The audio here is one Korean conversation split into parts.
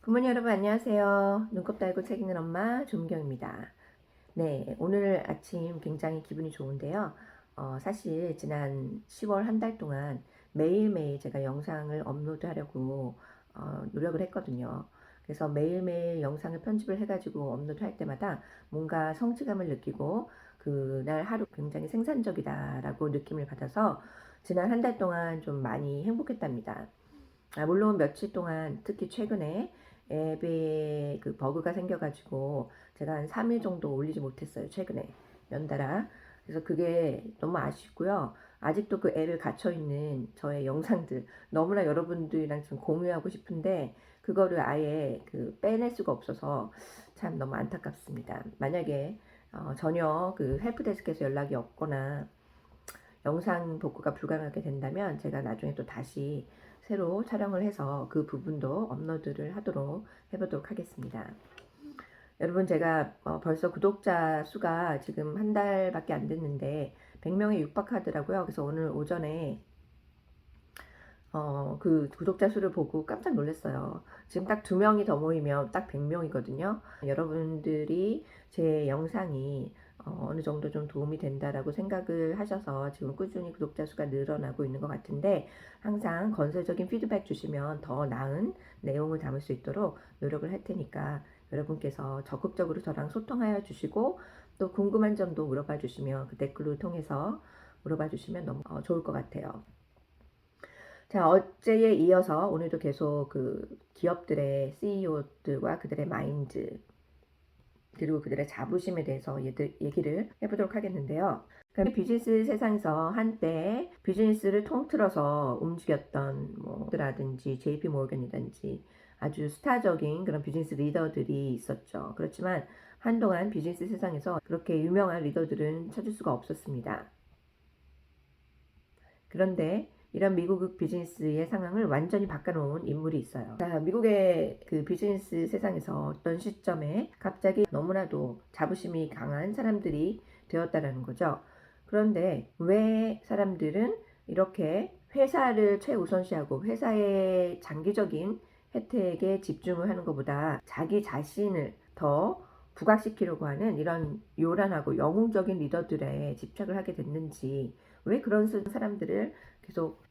부모님 여러분 안녕하세요. 눈곱 달고 책 읽는 엄마 조은경입니다. 네, 오늘 아침 굉장히 기분이 좋은데요. 사실 지난 10월 한 달 동안 매일매일 제가 영상을 업로드하려고 노력을 했거든요. 그래서 매일매일 영상을 편집을 해가지고 업로드할 때마다 뭔가 성취감을 느끼고 그날 하루 굉장히 생산적이다라고 느낌을 받아서 지난 한 달 동안 좀 많이 행복했답니다. 물론 며칠 동안 특히 최근에 앱에 그 버그가 생겨가지고 제가 한 3일 정도 올리지 못했어요. 최근에 연달아. 그래서 그게 너무 아쉽고요. 아직도 그 앱에 갇혀있는 저의 영상들 너무나 여러분들이랑 좀 공유하고 싶은데 그거를 아예 그 빼낼 수가 없어서 참 너무 안타깝습니다. 만약에 전혀 그 헬프데스크에서 연락이 없거나 영상 복구가 불가능하게 된다면 제가 나중에 또 다시 새로 촬영을 해서 그 부분도 업로드를 하도록 해보도록 하겠습니다. 여러분 제가 벌써 구독자 수가 지금 한 달밖에 안 됐는데 100명에 육박하더라고요. 그래서 오늘 오전에 그 구독자 수를 보고 깜짝 놀랐어요. 지금 딱 2명이 더 모이면 딱 100명이거든요. 여러분들이 제 영상이 어느 정도 좀 도움이 된다라고 생각을 하셔서 지금 꾸준히 구독자 수가 늘어나고 있는 것 같은데 항상 건설적인 피드백 주시면 더 나은 내용을 담을 수 있도록 노력을 할 테니까 여러분께서 적극적으로 저랑 소통하여 주시고 또 궁금한 점도 물어봐 주시면 그 댓글을 통해서 물어봐 주시면 너무 좋을 것 같아요. 자, 어제에 이어서 오늘도 계속 그 기업들의 CEO들과 그들의 마인드 그리고 그들의 자부심에 대해서 얘기를 해보도록 하겠는데요. 비즈니스 세상에서 한때 비즈니스를 통틀어서 움직였던 뭐라든지 JP 모건이든지 아주 스타적인 그런 비즈니스 리더들이 있었죠. 그렇지만 한동안 비즈니스 세상에서 그렇게 유명한 리더들은 찾을 수가 없었습니다. 그런데 이런 미국 비즈니스의 상황을 완전히 바꿔놓은 인물이 있어요. 자, 미국의 그 비즈니스 세상에서 어떤 시점에 갑자기 너무나도 자부심이 강한 사람들이 되었다라는 거죠. 그런데 왜 사람들은 이렇게 회사를 최우선시하고 회사의 장기적인 혜택에 집중을 하는 것보다 자기 자신을 더 부각시키려고 하는 이런 요란하고 영웅적인 리더들에 집착을 하게 됐는지, 왜 그런 사람들을 계속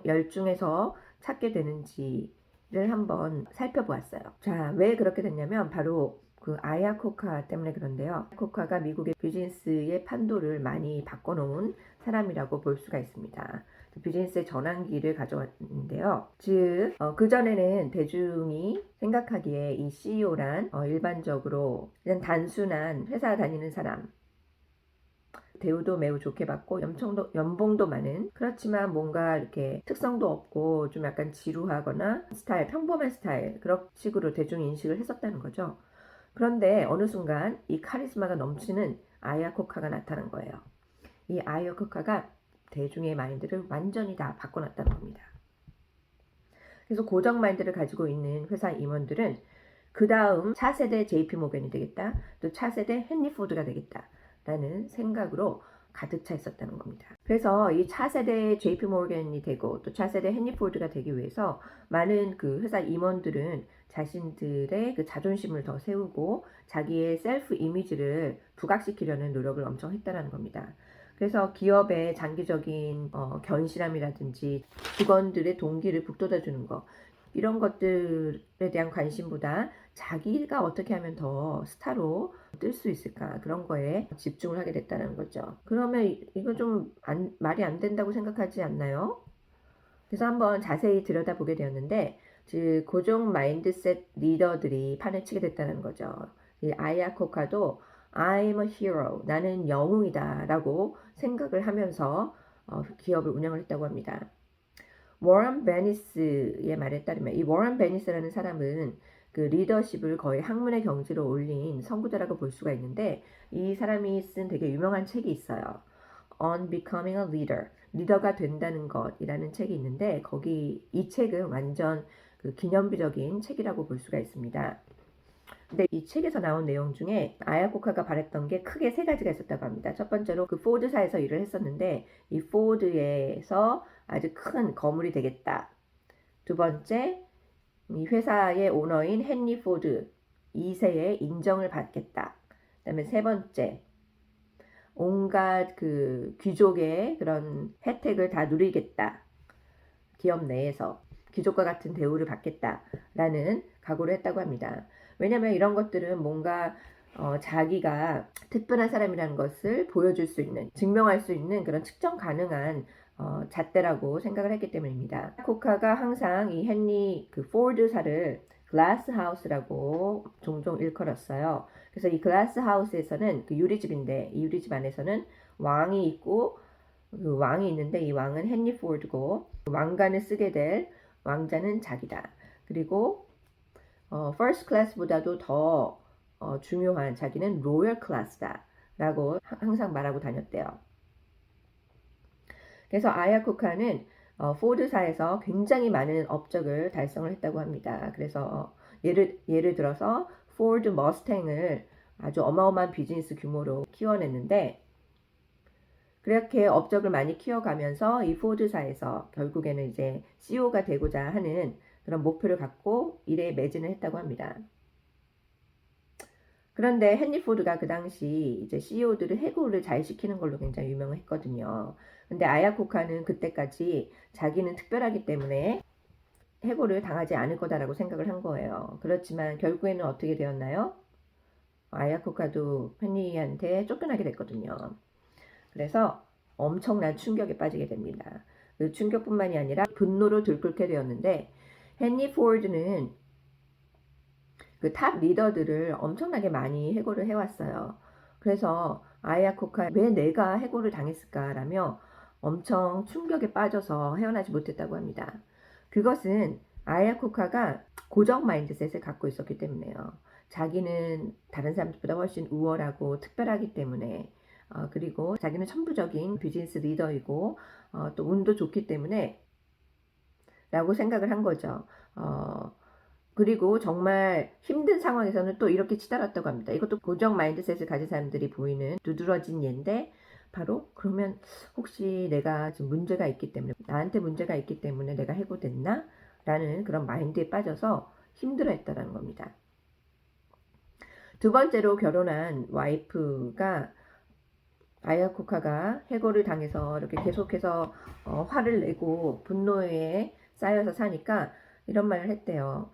열중해서 찾게 되는지를 한번 살펴보았어요. 자, 왜 그렇게 됐냐면 바로 그 아야 코카 때문에 그런데요. 코카가 미국의 비즈니스의 판도를 많이 바꿔놓은 사람이라고 볼 수가 있습니다. 비즈니스의 전환기를 가져왔는데요. 즉, 그전에는 대중이 생각하기에 이 CEO란 일반적으로 그냥 단순한 회사 다니는 사람, 대우도 매우 좋게 받고 연봉도 많은, 그렇지만 뭔가 이렇게 특성도 없고 좀 약간 지루하거나 스타일, 평범한 스타일, 그런 식으로 대중 인식을 했었다는 거죠. 그런데 어느 순간 이 카리스마가 넘치는 아야 코카가 나타난 거예요. 이 아야 코카가 대중의 마인드를 완전히 다 바꿔놨다는 겁니다. 그래서 고정 마인드를 가지고 있는 회사 임원들은 그 다음 차세대 JP 모건이 되겠다, 또 차세대 헨리 포드가 되겠다 라는 생각으로 가득 차 있었다는 겁니다. 그래서 이 차세대 JP 모건이 되고 또 차세대 헨리 포드가 되기 위해서 많은 그 회사 임원들은 자신들의 그 자존심을 더 세우고 자기의 셀프 이미지를 부각시키려는 노력을 엄청 했다는 겁니다. 그래서 기업의 장기적인 견실함이라든지 직원들의 동기를 북돋아주는 것, 이런 것들에 대한 관심보다 자기가 어떻게 하면 더 스타로 뜰 수 있을까, 그런 거에 집중을 하게 됐다는 거죠. 그러면 이거 좀 말이 안 된다고 생각하지 않나요? 그래서 한번 자세히 들여다보게 되었는데, 즉 고정 마인드셋 리더들이 판을 치게 됐다는 거죠. 이 아야 코카도 I'm a hero, 나는 영웅이다 라고 생각을 하면서 기업을 운영을 했다고 합니다. 워런 베니스의 말에 따르면 이 워런 베니스라는 사람은 그 리더십을 거의 학문의 경지로 올린 선구자라고 볼 수가 있는데, 이 사람이 쓴 되게 유명한 책이 있어요. On Becoming a Leader, 리더가 된다는 것이라는 책이 있는데, 거기 이 책은 완전 그 기념비적인 책이라고 볼 수가 있습니다. 근데 이 책에서 나온 내용 중에 아야코카가 바랬던 게 크게 3가지가 있었다고 합니다. 첫 번째로 그 포드사에서 일을 했었는데 이 포드에서 아주 큰 거물이 되겠다. 두 번째, 이 회사의 오너인 헨리 포드 2세의 인정을 받겠다. 그다음에 세 번째, 온갖 그 귀족의 그런 혜택을 다 누리겠다. 기업 내에서 귀족과 같은 대우를 받겠다라는 각오를 했다고 합니다. 왜냐하면 이런 것들은 뭔가 자기가 특별한 사람이라는 것을 보여줄 수 있는, 증명할 수 있는 그런 측정 가능한 잣대라고 생각을 했기 때문입니다. 코카가 항상 이 헨리 그 포드사를 글라스 하우스라고 종종 일컬었어요. 그래서 이 글라스 하우스에서는 그 유리집인데 이 유리집 안에서는 왕이 있고 그 왕이 있는데 이 왕은 헨리 포드고 왕관을 쓰게 될 왕자는 자기다. 그리고 퍼스트 클래스보다도 더 중요한 자기는 로열 클래스다 라고 항상 말하고 다녔대요. 그래서 아야코카는 포드사에서 굉장히 많은 업적을 달성을 했다고 합니다. 그래서 예를 들어서 포드 머스탱을 아주 어마어마한 비즈니스 규모로 키워냈는데 그렇게 업적을 많이 키워가면서 이 포드사에서 결국에는 이제 CEO가 되고자 하는 그런 목표를 갖고 일에 매진을 했다고 합니다. 그런데 헨리 포드가 그 당시 이제 CEO들을 해고를 잘 시키는 걸로 굉장히 유명했거든요. 근데 아야코카는 그때까지 자기는 특별하기 때문에 해고를 당하지 않을 거다라고 생각을 한 거예요. 그렇지만 결국에는 어떻게 되었나요? 아야코카도 헨리한테 쫓겨나게 됐거든요. 그래서 엄청난 충격에 빠지게 됩니다. 그 충격뿐만이 아니라 분노로 들끓게 되었는데 헨리 포드는 그 탑 리더들을 엄청나게 많이 해고를 해왔어요. 그래서 아야코카 왜 내가 해고를 당했을까라며 엄청 충격에 빠져서 헤어나지 못했다고 합니다. 그것은 아야코카가 고정 마인드셋을 갖고 있었기 때문에요. 자기는 다른 사람들보다 훨씬 우월하고 특별하기 때문에 그리고 자기는 천부적인 비즈니스 리더이고 또 운도 좋기 때문에 라고 생각을 한 거죠. 그리고 정말 힘든 상황에서는 또 이렇게 치달았다고 합니다. 이것도 고정 마인드셋을 가진 사람들이 보이는 두드러진 예인데 바로 그러면 혹시 내가 지금 문제가 있기 때문에 나한테 문제가 있기 때문에 내가 해고됐나? 라는 그런 마인드에 빠져서 힘들어했다는 겁니다. 두 번째로 결혼한 와이프가 아야코카가 해고를 당해서 이렇게 계속해서 화를 내고 분노에 쌓여서 사니까 이런 말을 했대요.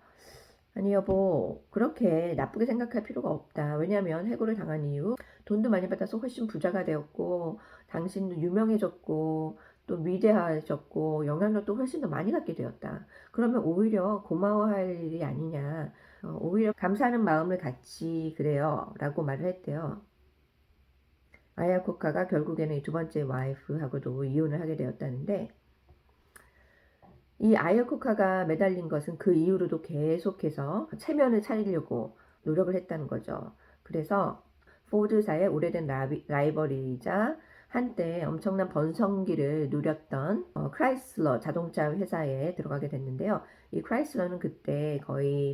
아니 여보 그렇게 나쁘게 생각할 필요가 없다. 왜냐하면 해고를 당한 이후 돈도 많이 받아서 훨씬 부자가 되었고 당신도 유명해졌고 또 위대해졌고 영향력도 훨씬 더 많이 갖게 되었다. 그러면 오히려 고마워할 일이 아니냐. 오히려 감사하는 마음을 갖지 그래요. 라고 말을 했대요. 아야코카가 결국에는 두 번째 와이프하고도 이혼을 하게 되었다는데 이 아야코카가 매달린 것은 그 이후로도 계속해서 체면을 차리려고 노력을 했다는 거죠. 그래서 포드사의 오래된 라이벌이자 한때 엄청난 번성기를 누렸던 크라이슬러 자동차 회사에 들어가게 됐는데요. 이 크라이슬러는 그때 거의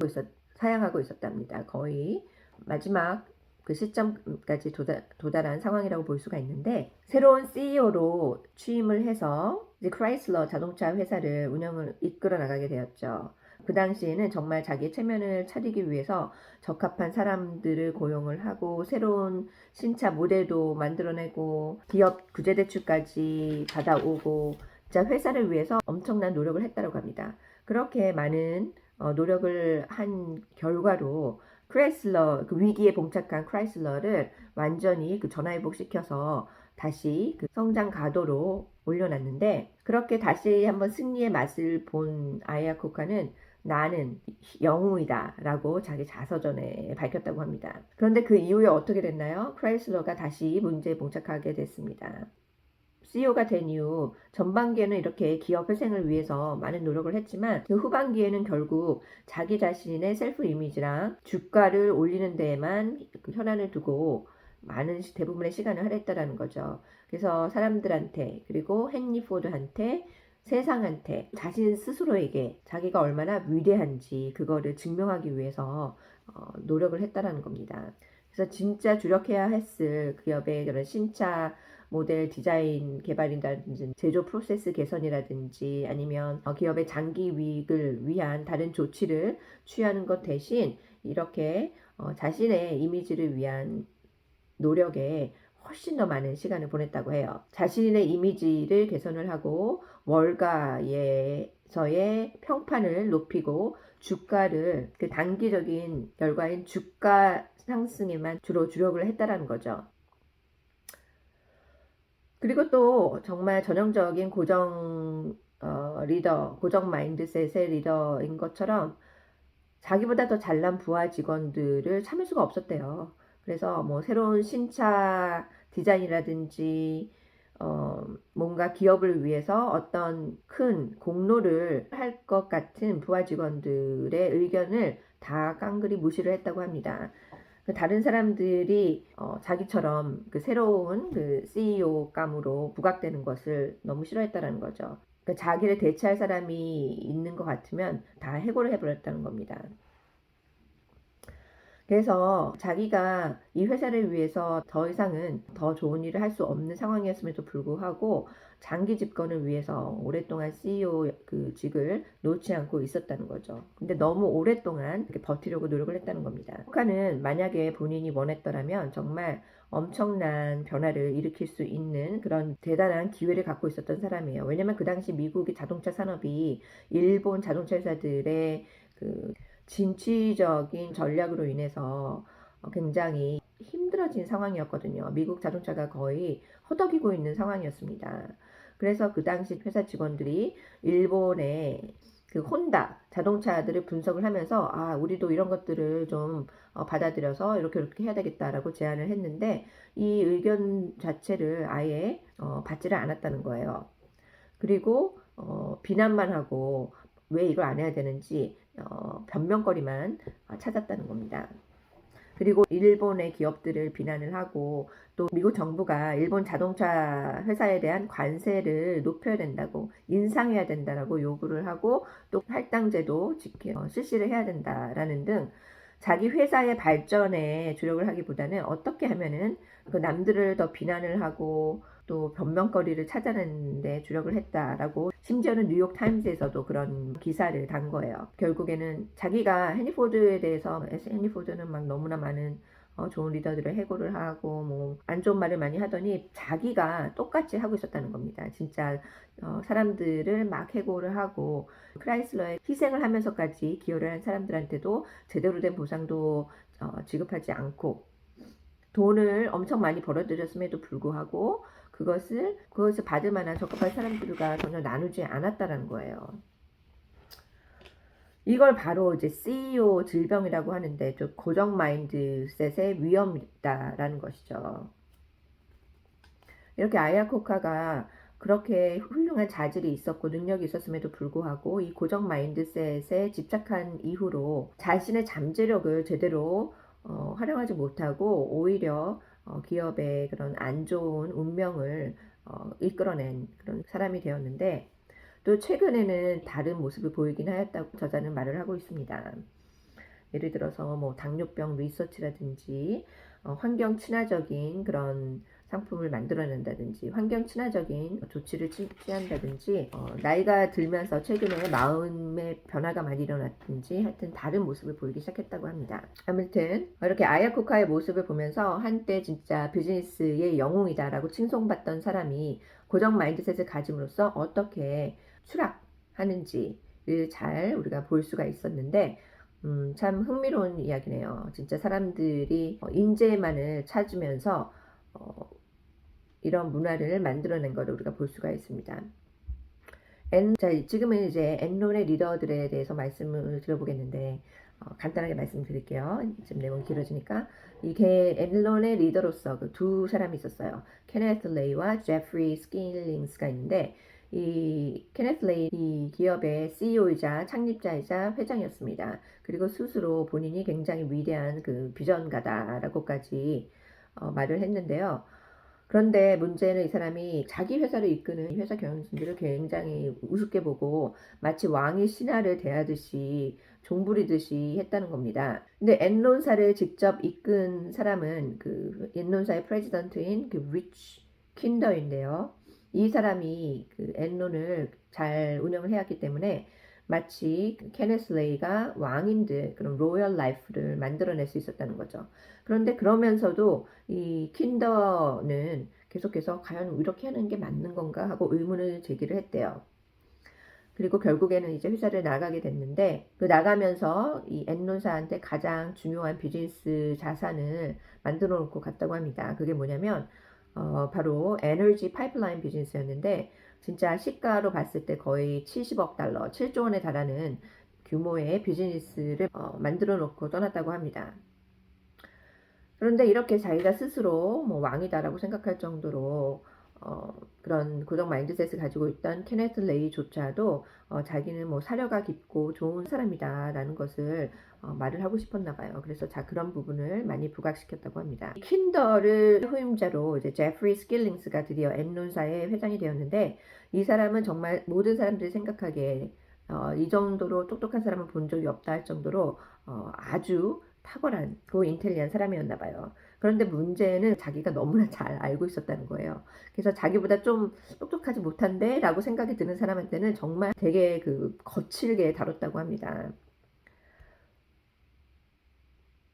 사양하고 있었답니다. 거의 마지막 그 시점까지 도달한 상황이라고 볼 수가 있는데 새로운 CEO로 취임을 해서 이제 크라이슬러 자동차 회사를 운영을 이끌어 나가게 되었죠. 그 당시에는 정말 자기의 체면을 차리기 위해서 적합한 사람들을 고용을 하고 새로운 신차 모델도 만들어내고 기업 구제대출까지 받아오고 진짜 회사를 위해서 엄청난 노력을 했다고 합니다. 그렇게 많은 노력을 한 결과로 크라이슬러 그 위기에 봉착한 크라이슬러를 완전히 그 전화위복시켜서 다시 그 성장 가도로 올려놨는데 그렇게 다시 한번 승리의 맛을 본 아야코카는 나는 영웅이다 라고 자기 자서전에 밝혔다고 합니다. 그런데 그 이후에 어떻게 됐나요? 크라이슬러가 다시 문제에 봉착하게 됐습니다. CEO가 된 이후 전반기에는 이렇게 기업 회생을 위해서 많은 노력을 했지만 그 후반기에는 결국 자기 자신의 셀프 이미지랑 주가를 올리는 데에만 그 혈안을 두고 많은 대부분의 시간을 할애했다라는 거죠. 그래서 사람들한테 그리고 헨리 포드한테 세상한테 자신 스스로에게 자기가 얼마나 위대한지 그거를 증명하기 위해서 노력을 했다라는 겁니다. 그래서 진짜 주력해야 했을 기업의 그런 신차 모델 디자인 개발이라든지 제조 프로세스 개선이라든지 아니면 기업의 장기 이익을 위한 다른 조치를 취하는 것 대신 이렇게 자신의 이미지를 위한 노력에 훨씬 더 많은 시간을 보냈다고 해요. 자신의 이미지를 개선을 하고 월가에서의 평판을 높이고 주가를 그 단기적인 결과인 주가 상승에만 주로 주력을 했다라는 거죠. 그리고 또 정말 전형적인 고정 리더, 고정 마인드셋의 리더인 것처럼 자기보다 더 잘난 부하 직원들을 참을 수가 없었대요. 그래서 뭐 새로운 신차 디자인이라든지 뭔가 기업을 위해서 어떤 큰 공로를 할 것 같은 부하 직원들의 의견을 다 깡그리 무시를 했다고 합니다. 다른 사람들이 자기처럼 그 새로운 그 CEO감으로 부각되는 것을 너무 싫어했다라는 거죠. 그러니까 자기를 대체할 사람이 있는 것 같으면 다 해고를 해버렸다는 겁니다. 그래서 자기가 이 회사를 위해서 더 이상은 더 좋은 일을 할 수 없는 상황이었음에도 불구하고 장기 집권을 위해서 오랫동안 CEO 그 직을 놓지 않고 있었다는 거죠. 근데 너무 오랫동안 이렇게 버티려고 노력을 했다는 겁니다. 북한은 만약에 본인이 원했더라면 정말 엄청난 변화를 일으킬 수 있는 그런 대단한 기회를 갖고 있었던 사람이에요. 왜냐면 그 당시 미국의 자동차 산업이 일본 자동차 회사들의 그 진취적인 전략으로 인해서 굉장히 힘들어진 상황이었거든요. 미국 자동차가 거의 허덕이고 있는 상황이었습니다. 그래서 그 당시 회사 직원들이 일본의 그 혼다 자동차들을 분석을 하면서 우리도 이런 것들을 좀 받아들여서 이렇게 해야 되겠다라고 제안을 했는데 이 의견 자체를 아예 받지를 않았다는 거예요. 그리고 비난만 하고 왜 이걸 안 해야 되는지 변명거리만 찾았다는 겁니다. 그리고 일본의 기업들을 비난을 하고 또 미국 정부가 일본 자동차 회사에 대한 관세를 높여야 된다고 인상해야 된다라고 요구를 하고 또 할당제도 실시를 해야 된다라는 등 자기 회사의 발전에 주력을 하기보다는 어떻게 하면은 그 남들을 더 비난을 하고 또 변명거리를 찾아내는데 주력을 했다라고 심지어는 뉴욕 타임즈에서도 그런 기사를 단 거예요. 결국에는 자기가 헤니 포드에 대해서 헤니 포드는 막 너무나 많은 좋은 리더들을 해고를 하고 뭐 안 좋은 말을 많이 하더니 자기가 똑같이 하고 있었다는 겁니다. 진짜 사람들을 막 해고를 하고 크라이슬러에 희생을 하면서까지 기여를 한 사람들한테도 제대로 된 보상도 지급하지 않고 돈을 엄청 많이 벌어들였음에도 불구하고 그것을 받을 만한 적합한 사람들과 전혀 나누지 않았다라는 거예요. 이걸 바로 이제 CEO 질병이라고 하는데 좀 고정 마인드셋의 위험이다라는 것이죠. 이렇게 아야코카가 그렇게 훌륭한 자질이 있었고 능력이 있었음에도 불구하고 이 고정 마인드셋에 집착한 이후로 자신의 잠재력을 제대로 활용하지 못하고 오히려 기업의 그런 안 좋은 운명을 이끌어낸 그런 사람이 되었는데 또 최근에는 다른 모습을 보이긴 하였다고 저자는 말을 하고 있습니다. 예를 들어서 뭐 당뇨병 리서치라든지 환경 친화적인 그런 상품을 만들어낸다든지 환경 친화적인 조치를 취한다든지 나이가 들면서 최근에 마음의 변화가 많이 일어났든지 하여튼 다른 모습을 보이기 시작했다고 합니다. 아무튼 이렇게 아야코카의 모습을 보면서 한때 진짜 비즈니스의 영웅이다라고 칭송받던 사람이 고정 마인드셋을 가짐으로써 어떻게 추락하는지를 잘 우리가 볼 수가 있었는데 참 흥미로운 이야기네요. 진짜 사람들이 인재만을 찾으면서 이런 문화를 만들어낸 것을 우리가 볼 수가 있습니다. 자, 지금은 이제 엔론의 리더들에 대해서 말씀을 드려보겠는데 간단하게 말씀드릴게요. 지금 내용이 길어지니까 이게 엔론의 리더로서 그 두 사람이 있었어요. 케네스 레이와 제프리 스킬링스가 있는데 이 케네스 레이 이 기업의 CEO이자 창립자이자 회장이었습니다. 그리고 스스로 본인이 굉장히 위대한 그 비전가다라고까지 말을 했는데요. 그런데 문제는 이 사람이 자기 회사를 이끄는 회사 경영진들을 굉장히 우습게 보고 마치 왕의 신하를 대하듯이 종부리듯이 했다는 겁니다. 근데 엔론사를 직접 이끈 사람은 그 엔론사의 프레지던트인 그 리치 킨더인데요. 이 사람이 그 엔론을 잘 운영을 해왔기 때문에 마치 케네스 레이가 왕인 듯 그런 로열 라이프를 만들어낼 수 있었다는 거죠. 그런데 그러면서도 이 킨더는 계속해서 과연 이렇게 하는 게 맞는 건가 하고 의문을 제기를 했대요. 그리고 결국에는 이제 회사를 나가게 됐는데 그 나가면서 이 엔론사한테 가장 중요한 비즈니스 자산을 만들어 놓고 갔다고 합니다. 그게 뭐냐면 바로 에너지 파이프라인 비즈니스였는데 진짜 시가로 봤을 때 거의 70억 달러, 7조 원에 달하는 규모의 비즈니스를 만들어 놓고 떠났다고 합니다. 그런데 이렇게 자기가 스스로 뭐 왕이다라고 생각할 정도로 그런 고정 마인드셋을 가지고 있던 케네스 레이조차도 자기는 뭐 사려가 깊고 좋은 사람이다라는 것을 말을 하고 싶었나 봐요. 그래서 그런 부분을 많이 부각시켰다고 합니다. 킨더를 후임자로 이제 제프리 스킬링스가 드디어 엔론사의 회장이 되었는데 이 사람은 정말 모든 사람들이 생각하기에 이 정도로 똑똑한 사람을 본 적이 없다 할 정도로 아주 탁월한 고인텔리한 사람이었나 봐요. 그런데 문제는 자기가 너무나 잘 알고 있었다는 거예요. 그래서 자기보다 좀 똑똑하지 못한데 라고 생각이 드는 사람한테는 정말 되게 그 거칠게 다뤘다고 합니다.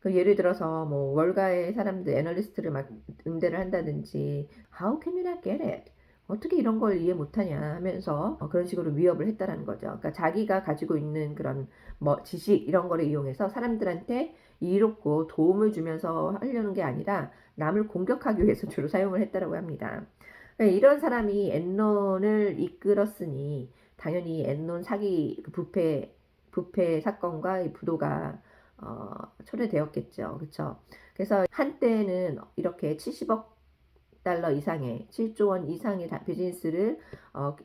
그 예를 들어서 뭐 월가의 사람들 애널리스트를 막 응대를 한다든지 How can you not get it? 어떻게 이런 걸 이해 못하냐 하면서 그런 식으로 위협을 했다라는 거죠. 그러니까 자기가 가지고 있는 그런 뭐 지식 이런 거를 이용해서 사람들한테 이롭고 도움을 주면서 하려는 게 아니라 남을 공격하기 위해서 주로 사용을 했다라고 합니다. 그러니까 이런 사람이 엔론을 이끌었으니 당연히 엔론 사기 그 부패 사건과 이 부도가 초래되었겠죠. 그렇죠? 그래서 한때는 이렇게 70억 달러 이상의 7조 원 이상의 비즈니스를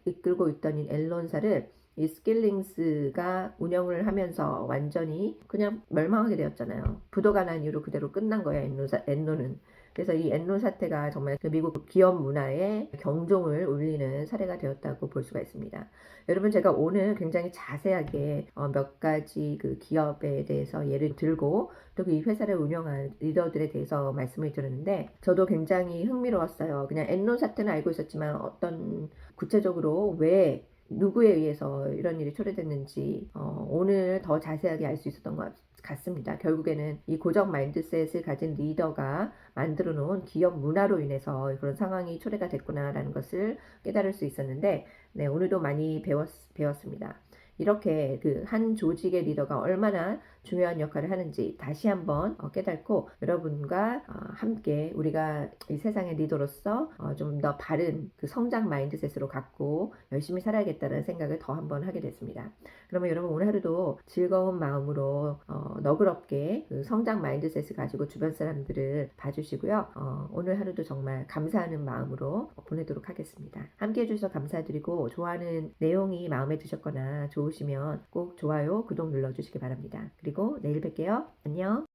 이끌고 있던 이 앨런사를 이 스킬링스가 운영을 하면서 완전히 그냥 멸망하게 되었잖아요. 부도가 난 이후로 그대로 끝난 거예요. 엔론은. 그래서 이 엔론 사태가 정말 그 미국 기업 문화에 경종을 울리는 사례가 되었다고 볼 수가 있습니다. 여러분 제가 오늘 굉장히 자세하게 몇 가지 그 기업에 대해서 예를 들고 또 이 회사를 운영한 리더들에 대해서 말씀을 드렸는데 저도 굉장히 흥미로웠어요. 그냥 엔론 사태는 알고 있었지만 어떤 구체적으로 왜 누구에 의해서 이런 일이 초래됐는지 오늘 더 자세하게 알 수 있었던 것 같습니다. 결국에는 이 고정 마인드셋을 가진 리더가 만들어 놓은 기업 문화로 인해서 그런 상황이 초래가 됐구나라는 것을 깨달을 수 있었는데 네, 오늘도 많이 배웠습니다. 이렇게 그 한 조직의 리더가 얼마나 중요한 역할을 하는지 다시 한번 깨닫고 여러분과 함께 우리가 이 세상의 리더로서 좀 더 바른 그 성장 마인드셋으로 갖고 열심히 살아야겠다는 생각을 더 한번 하게 됐습니다. 그러면 여러분 오늘 하루도 즐거운 마음으로 너그럽게 그 성장 마인드셋을 가지고 주변 사람들을 봐주시고요. 오늘 하루도 정말 감사하는 마음으로 보내도록 하겠습니다. 함께 해주셔서 감사드리고 좋아하는 내용이 마음에 드셨거나 좋으시면 꼭 좋아요, 구독 눌러주시기 바랍니다. 그리고 내일 뵐게요. 안녕.